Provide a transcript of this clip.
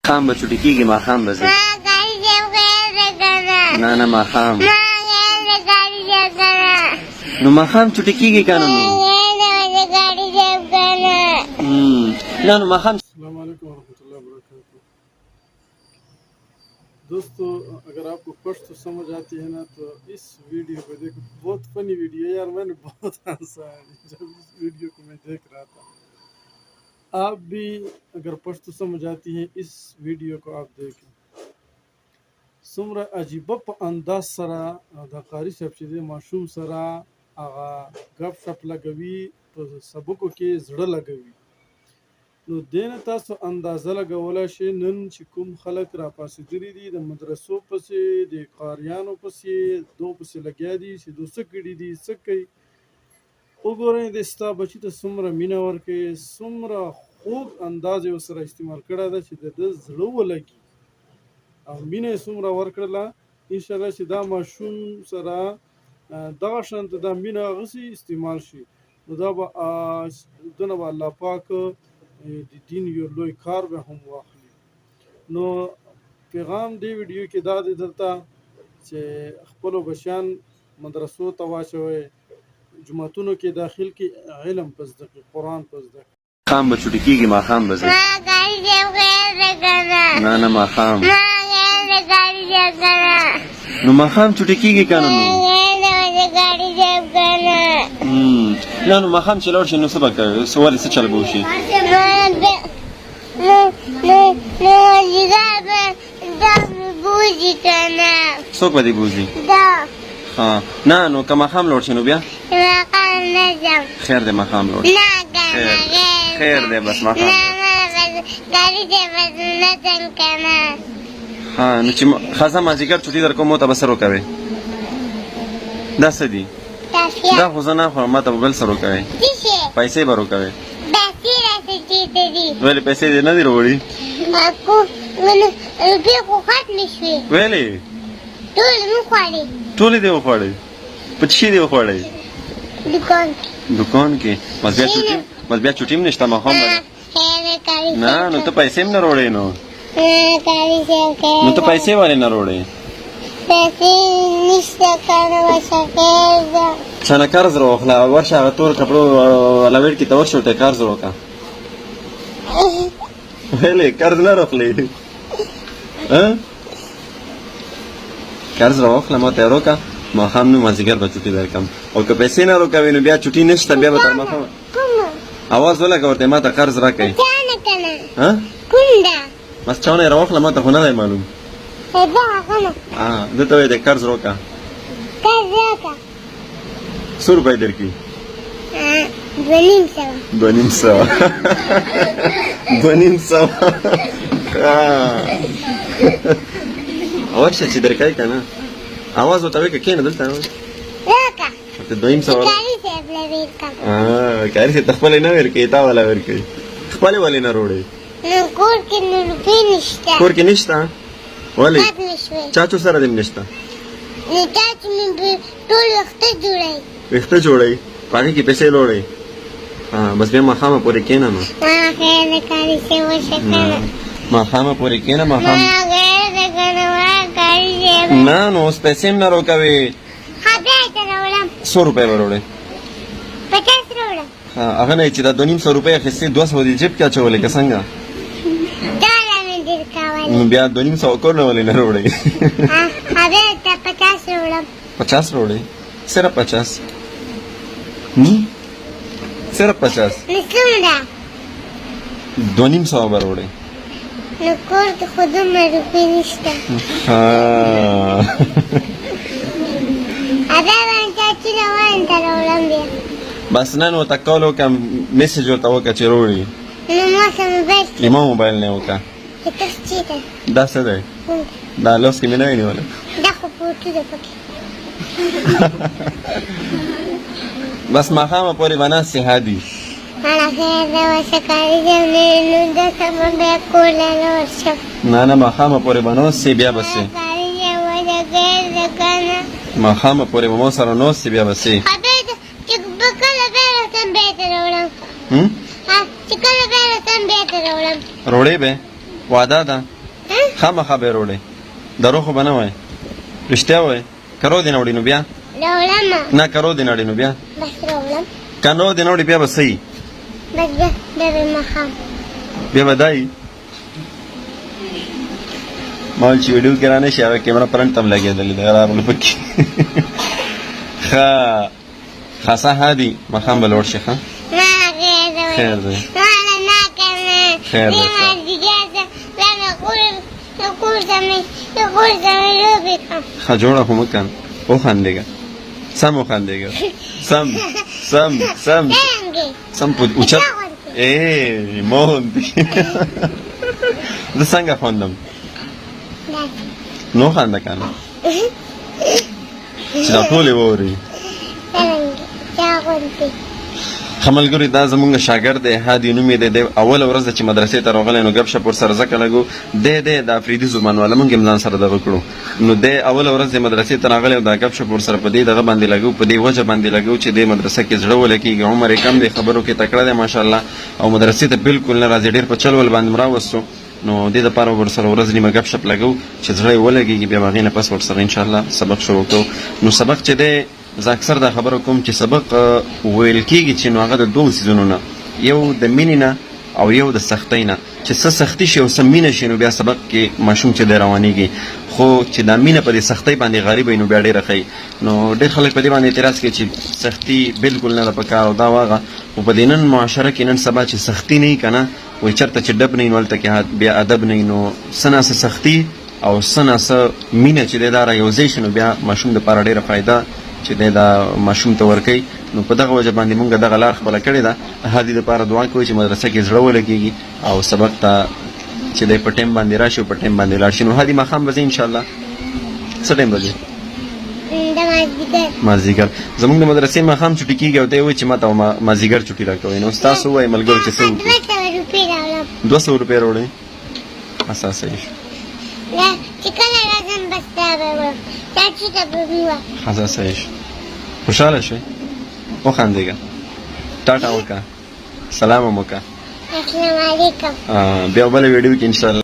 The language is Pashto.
خام به چټي کېږي ماښام به ځي نه ماښام نو ماښام چټي کېږي که نه نو ماښام. السلام علیکم ورحمۃ اللہ وبرکاتہ. دوستو اگر آپ کو پشتو سمجھ آتی ہے نا تو اس ویڈیو کو دیکھو. بہت فنی ویڈیو ہے یار, میں نے بہت ہنسا ہے جب اس ویڈیو کو میں دیکھ رہا تھا. آپ بھی اگر پشتو سمجھ آتی ہے اس ویڈیو کو آپ دیکھیں. څومره عجیبه په انداز سره د قاری صاحب چې دی ماشوم سره هغه ګپ شپ لګوي, په سبکو کې زړه لګوي. نو دې نه تاسو اندازه لګولی شئ نن چې کوم خلک راپاڅېدلي دي د مدرسو پسې, د قاریانو پسې, دغو پسې لګیا دي چې دو څه کړي دي, څه کوي. وګورئ د ستا بچي ته څومره مینه ورکوي, څومره خوږ انداز یې ورسره استعمال کړی ده چې د ده زړه ولګي او مینه یې څومره ورکړله. انشاءالله چې دا ماشوم سره دغه شانته دا مینه هغسې استعمال شي نو دا به دونه به الله پاک د دین یو لوی کار به هم واخلي. نو پیغام دې ویډیو کې دا دی درته چې خپلو بچیان مدرسو ته واچوئ, جوماتونو کې داخل کې علم په زده کړي, قرآن په زده کړي. خام به چټي کېږي ماښام به ځي نه ماښام نو ماښام چټي کېږي که نه نو ماښام چې لاړ شي نو څه به کوې, ولې څه چل به وشي؟ څوک به دې بوځي؟ نه نو که ماښام لاړ شي نو بیا خیر دی ماښام لاړ شي خیر دی بس ماښام نو چې ښځه مازدیګر چټي در کوم ته به څه روکوې؟ دا څه دي؟ دا خو زه نه خورم, ما ته به بل څه روکوې؟ پیسې به روکوې؟ ولې پیسې دې نه دي راوړي؟ ولې؟ ټولې دې وخوړې؟ په څه شي دې وخوړې؟ دوکان کې. بس بیا چټي هم نشته ماښام به نه نو ته پیسې هم نه راوړې نو ته پیسې ولې نه راوړې؟ چانه قرض راواخله, ورشه هغه تور کپړو والا ویډ کې ته ورشه ورته قرض راوکړه. ولې قرض نه راخلې؟ قرض راواخله ما ته یې راوکړه, ماښام نو مازدیګر به چټي درکړم. او که پیسې نه راوکوې نو بیا چټي نشته, بیا به تر ماښامه اواز ولګه ورته ما ته قرض راکوې. بس چاونه یې راواخله, ما ته خو نه دی معلوم. ده ته وایې دی قرض راکړه. څو روپۍ درکړي؟ 2,500 ورشه چې درکوي که نه, اواز ورته وایې که کښېنه دلته ورته 2,500 کاري صاحب ته خپله نه ورکوي, تا والا ورکوي. خپلې ولې نه راوړې؟ کور کې نشته. ولې؟ چاچو سره دې نشته؟ ویښته جوړوي, په هغې کې پیسې لوړوي. بس بیا ماښامه پورې کښېنه نو ماښامه پورې کښېنه. ماښام نه نو اوس پیسې هم نه راکوې. 100 روپۍ به راوړې. هغه نه چې دا 2,500 روپۍ اخیستې 200 دې جیب کې اچولې که څنګه؟ نو بیا 2,500 کور نه ولې نه راوړې؟ 50 راوړې, صرف 50 صرف 50 2,500 به راوړې. بس نن ورته کال وکړه, میسج ورته وکړه چې راوړي. زما موبایل نه وکړه. دا څه دی؟ دا لاس کې مې نه وي نیولی. بس ماښامه پورې به ناست یې هادي. نه ماښامه پورې به ناست یې, بیا به سې ماښامه پورې به ما سره ناست یې, بیا به سې روړې به وعده ده خامخا به روړې درو خو به نه وای رښتیا وای کرو دې نه وړي نو بیا راوړم نه کرو دې نه وړي نو بیا بس راوړم کنو دې نه وړي بیا به صحیح بس بیا د ماښام بیا به دای مال چې ویډیو کې رانه شي هغه کیمره پرنټ هم لګېدلې ده راغله پکې ښه خاصه هادي ماښام به لوړ شي ښه خیر دی خیر دی ښه جوړه خو مه کن وخندېږه سم وخندېږه سم سم سم سم په اوچت مون زه څنګه خوندم نو خنده کنه چې دا ټولې واوري ښه ملګري دا زمونږ شاګرد دی هادي نوم یې دی اوله ورځ ده چې مدرسې ته راغلی نو ګپ شپ ورسره زکه لګو دی د افریدي زبان والا مونږ هم ځان سره دغه کړو نو دی اوله ورځ د مدرسې ته راغلی او دا ګپ شپ ورسره په دې دغه باندې لګو په دې وجه باندې لګو چې دې مدرسه کې زړه ولګېږي عمر یې کم دی خبرو کې تکړه دی ماشاءالله او مدرسې ته بالکل نه راځي ډېر په چل ول باندې راوستو نو دې دپاره ورسره ورځ نیمه ګپ شپ لګو چې زړه یې ولګېږي بیا به هغې نه پس ورسره انشاءالله سبق شروع کوو نو سبق چې دی زه اکثر دا خبره کوم چې سبق ویل کېږي چې نو هغه د دوو څیزونو نه یو د مینې نه او یو د سختۍ نه چې څه سختي شي او څه مینه شي نو بیا سبق کې ماشوم چې دی روانېږي خو چې دا مینه په دې سختۍ باندې غالب وي نو بیا ډېره ښه نو ډېر خلک په دې باندې اعتراض کوي چې سختي بالکل نه ده په کار او دا واغه خو په دې نن معاشره کې نن سبا چې سختي نه وي که نه وایي چېرته چې ډب نه وي نو هلته کې بیا ادب نه وي نو څه ناسه سختي او څه ناسه مینه چې دی دا رایوځای شي نو بیا ماشوم دپاره ډېره فایده چې دی دا ماشوم ته ورکوي نو په دغه وجه باندې مونږ دغه لار خپله کړې ده هادي دپاره دعا کوئ چې مدرسه کې زړه ولګېږي او سبق ته چې دی په ټایم باندې راشي او په ټایم باندې لاړ شي نو هادي ماښام به ځې انشاءالله څه ټایم به ځې مازدیګر زمونږ د مدرسې ماښام چوټي کېږي او ته یې وایي چې ما ته مازدیګر چوټي راکوئ نو ستاسو ووایي ملګرو چې څه وکړو 200 روپۍ راوړئ ښه صحیح شو ښه صحیح شو خوشحاله شوئ وخندېږه ټاټا وکړه سلام هم وکړه السلام علیکم بیا بله ویډیو کې انشاءالله